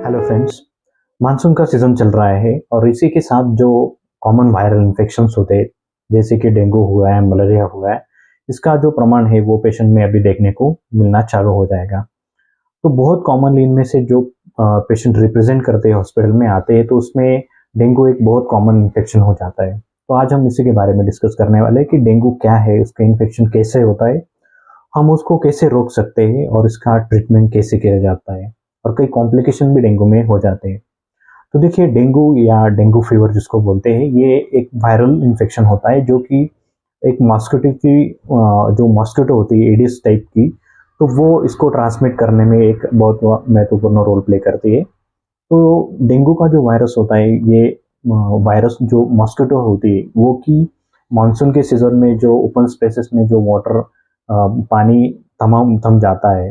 Hello friends. Monsoon का season चल रहा है और इसी के साथ जो कॉमन वायरल इन्फेक्शंस होते हैं जैसे कि डेंगू हुआ है, मलेरिया हुआ है, इसका जो प्रमाण है वो पेशेंट में अभी देखने को मिलना चालू हो जाएगा। तो बहुत कॉमनली इनमें से जो पेशेंट रिप्रेजेंट करते हैं हॉस्पिटल में आते हैं तो उसमें डेंगू एक बहुत कॉमन इन्फेक्शन हो जाता है। तो आज हम इसी के बारे में डिस्कस करने वाले हैं कि डेंगू क्या है, उसका इन्फेक्शन कैसे होता है, हम उसको कैसे रोक सकते हैं और इसका ट्रीटमेंट कैसे किया जाता है और कई कॉम्प्लिकेशन भी डेंगू में हो जाते हैं। तो देखिए डेंगू या डेंगू फीवर जिसको बोलते हैं ये एक वायरल इन्फेक्शन होता है जो कि एक मॉस्किटो की जो मॉस्किटो होती है एडिस टाइप की, तो वो इसको ट्रांसमिट करने में एक बहुत महत्वपूर्ण रोल प्ले करती है। तो डेंगू का जो वायरस होता है ये वायरस जो मॉस्किटो होती है वो कि मानसून के सीजन में जो ओपन स्पेसेस में जो वाटर पानी तमाम थम जाता है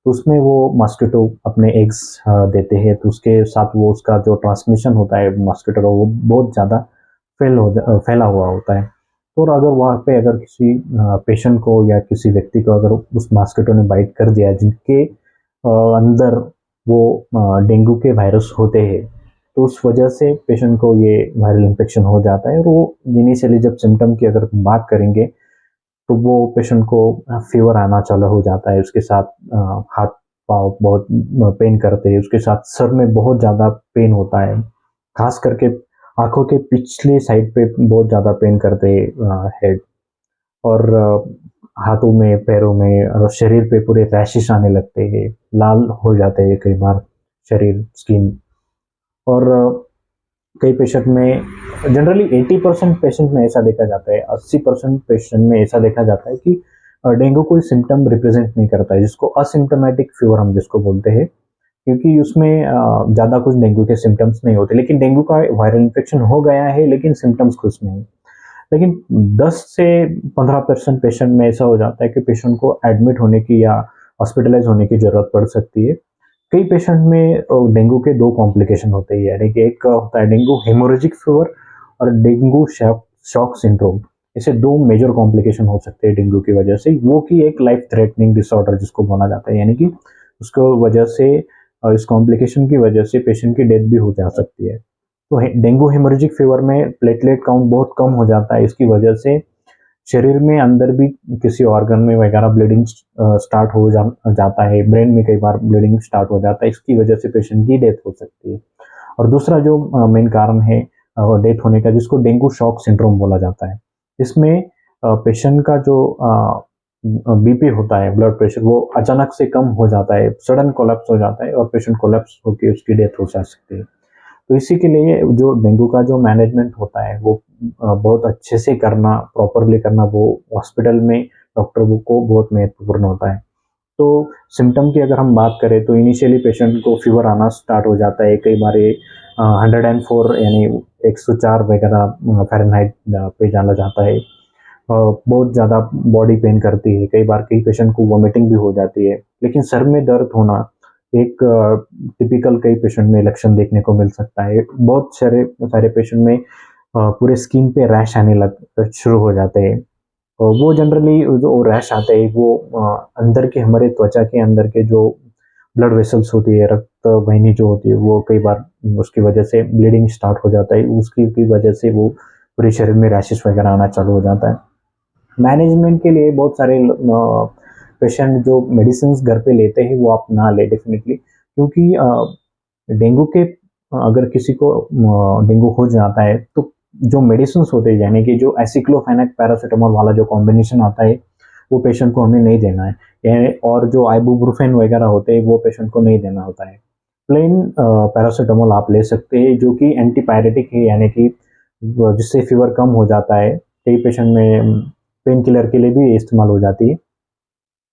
तो उसमें वो मॉस्किटो अपने एग्स देते हैं, तो उसके साथ वो उसका जो ट्रांसमिशन होता है मॉस्किटो का वो बहुत ज़्यादा फैला हुआ होता है। और अगर वहाँ पे अगर किसी पेशेंट को या किसी व्यक्ति को अगर उस मॉस्किटो ने बाइट कर दिया जिनके अंदर वो डेंगू के वायरस होते हैं, तो उस वजह से पेशेंट को ये वायरल इन्फेक्शन हो जाता है। और वो इनिशियली जब सिम्टम की अगर बात करेंगे तो वो पेशेंट को फीवर आना चालू हो जाता है, उसके साथ हाथ पाँव बहुत पेन करते हैं, उसके साथ सर में बहुत ज़्यादा पेन होता है, खास करके आंखों के पिछले साइड पे बहुत ज़्यादा पेन करते हैं। और हाथों में, पैरों में और शरीर पे पूरे रैशेस आने लगते हैं, लाल हो जाते हैं कई बार शरीर, स्किन। और कई पेशेंट में जनरली 80% पेशेंट में ऐसा देखा जाता है, 80% पेशेंट में ऐसा देखा जाता है कि डेंगू कोई सिम्टम रिप्रेजेंट नहीं करता है, जिसको असिम्टोमेटिक फीवर हम जिसको बोलते हैं, क्योंकि उसमें ज़्यादा कुछ डेंगू के सिम्टम्स नहीं होते, लेकिन डेंगू का वायरल इन्फेक्शन हो गया है लेकिन सिम्टम्स कुछ नहीं। लेकिन 10 से 15% पेशेंट में ऐसा हो जाता है कि पेशेंट को एडमिट होने की या हॉस्पिटलाइज होने की ज़रूरत पड़ सकती है। कई पेशेंट में डेंगू के 2 कॉम्प्लिकेशन होते हैं, यानी कि एक होता है डेंगू हेमोरेजिक फीवर और डेंगू शॉक शॉक सिंड्रोम। ऐसे 2 मेजर कॉम्प्लिकेशन हो सकते हैं डेंगू की वजह से, वो कि एक लाइफ थ्रेटनिंग डिसऑर्डर जिसको बोला जाता है, यानी कि उसको वजह से इस कॉम्प्लिकेशन की वजह से पेशेंट की डेथ भी हो जा सकती है। तो डेंगू हेमोरेजिक फीवर में प्लेटलेट काउंट बहुत कम हो जाता है, इसकी वजह से शरीर में अंदर भी किसी ऑर्गन में वगैरह ब्लीडिंग स्टार्ट हो जाता है, ब्रेन में कई बार ब्लीडिंग स्टार्ट हो जाता है, इसकी वजह से पेशेंट की डेथ हो सकती है। और दूसरा जो मेन कारण है डेथ होने का, जिसको डेंगू शॉक सिंड्रोम बोला जाता है, इसमें पेशेंट का जो बीपी होता है, ब्लड प्रेशर, वो अचानक से कम हो जाता है, सडन कोलैप्स हो जाता है और पेशेंट कोलैप्स होकर उसकी डेथ हो जा सकती है। तो इसी के लिए जो डेंगू का जो मैनेजमेंट होता है वो बहुत अच्छे से करना, प्रॉपरली करना, वो हॉस्पिटल में डॉक्टर को बहुत महत्वपूर्ण होता है। तो सिम्टम की अगर हम बात करें तो इनिशियली पेशेंट को फीवर आना स्टार्ट हो जाता है, कई बार ये 104 यानी 104 वगैरह फ़ारेनहाइट पे जाना जाता है। बहुत ज़्यादा बॉडी पेन करती है, कई बार कई पेशेंट को वॉमिटिंग भी हो जाती है, लेकिन सर में दर्द होना एक टिपिकल कई पेशेंट में लक्षण देखने को मिल सकता है। बहुत सारे सारे पेशेंट में पूरे स्किन पे रैश आने लग शुरू हो जाते हैं। वो जनरली जो रैश आते हैं वो अंदर के हमारे त्वचा के अंदर के जो ब्लड वेसल्स होती है, रक्त वाहिनी जो होती है, वो कई बार उसकी वजह से ब्लीडिंग स्टार्ट हो जाता है, उसकी की वजह से वो पूरे शरीर में रैशेस वगैरह आना चालू हो जाता है। मैनेजमेंट के लिए बहुत सारे पेशेंट जो मेडिसिन घर पे लेते हैं वो आप ना लें डेफिनेटली, क्योंकि डेंगू के अगर किसी को डेंगू हो जाता है तो जो मेडिसिन होते हैं, यानी कि जो एसिक्लोफेनेक पैरासीटामोल वाला जो कॉम्बिनेशन आता है वो पेशेंट को हमें नहीं देना है, और जो आइबुप्रोफेन वगैरह होते हैं वो पेशेंट को नहीं देना होता है। प्लेन पैरासीटामोल आप ले सकते हैं जो कि एंटीपायरेटिक है, यानी कि जिससे फीवर कम हो जाता है। कई पेशेंट में पेन किलर के लिए भी इस्तेमाल हो जाती है,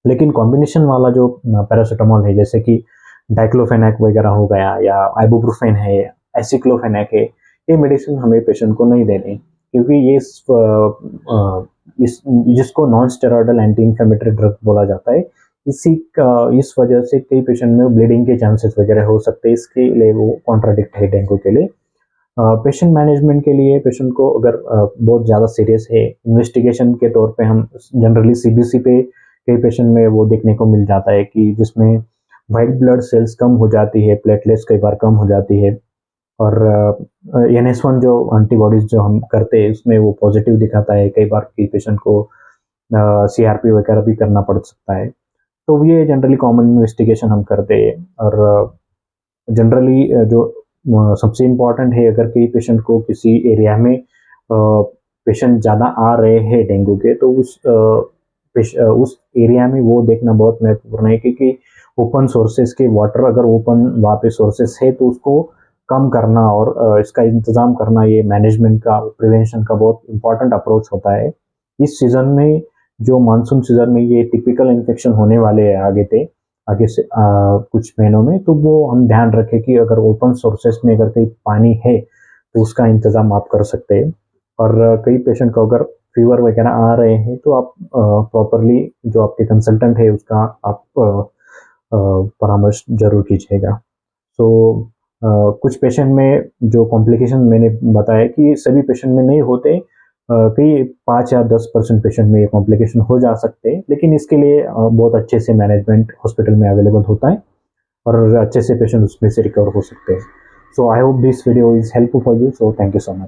लेकिन कॉम्बिनेशन वाला जो पैरासीटामोल है, जैसे कि डाइक्लोफेनेक वगैरह हो गया या आइबुप्रोफेन है, एसिक्लोफेनेक है, ये मेडिसिन हमें पेशेंट को नहीं देनी, क्योंकि ये जिसको non steroidal anti inflammatory drug बोला जाता है, इस वजह से कई पेशेंट में ब्लीडिंग के चांसेस वगैरह हो सकते हैं, इसके लिए वो कॉन्ट्राडिक्ट है डेंगू के लिए। पेशेंट मैनेजमेंट के लिए पेशेंट को अगर बहुत ज़्यादा सीरियस है, इन्वेस्टिगेशन के तौर पे हम जनरली सीबीसी पे कई पेशेंट में वो देखने को मिल जाता है कि जिसमें वाइट ब्लड सेल्स कम हो जाती है, प्लेटलेट्स कई बार कम हो जाती है, और NS1 जो एंटीबॉडीज जो हम करते हैं उसमें वो पॉजिटिव दिखाता है, कई बार की पेशेंट को CRP वगैरह भी करना पड़ सकता है। तो ये जनरली कॉमन इन्वेस्टिगेशन हम करते हैं। और जनरली जो सबसे इम्पॉर्टेंट है, अगर कोई पेशेंट को किसी एरिया में पेशेंट ज़्यादा आ रहे हैं डेंगू के, तो उस एरिया में वो देखना बहुत महत्वपूर्ण है, क्योंकि ओपन सोर्सेज के वाटर अगर ओपन वहाँ पे सोर्सेज है तो उसको कम करना और इसका इंतज़ाम करना, ये मैनेजमेंट का, प्रिवेंशन का बहुत इंपॉर्टेंट अप्रोच होता है। इस सीज़न में, जो मानसून सीज़न में ये टिपिकल इन्फेक्शन होने वाले हैं आगे से कुछ महीनों में, तो वो हम ध्यान रखें कि अगर ओपन सोर्सेज में अगर कहीं पानी है तो उसका इंतज़ाम आप कर सकते हैं। और कई पेशेंट को अगर फीवर वगैरह आ रहे हैं तो आप प्रॉपरली जो आपके कंसल्टेंट है उसका आप परामर्श जरूर कीजिएगा। सो कुछ पेशेंट में जो कॉम्प्लिकेशन मैंने बताया कि सभी पेशेंट में नहीं होते, कई 5 या 10% पेशेंट में ये कॉम्प्लिकेशन हो जा सकते हैं, लेकिन इसके लिए बहुत अच्छे से मैनेजमेंट हॉस्पिटल में अवेलेबल होता है और अच्छे से पेशेंट उसमें से रिकवर हो सकते हैं। So I hope this video is helpful for you, so thank you so much.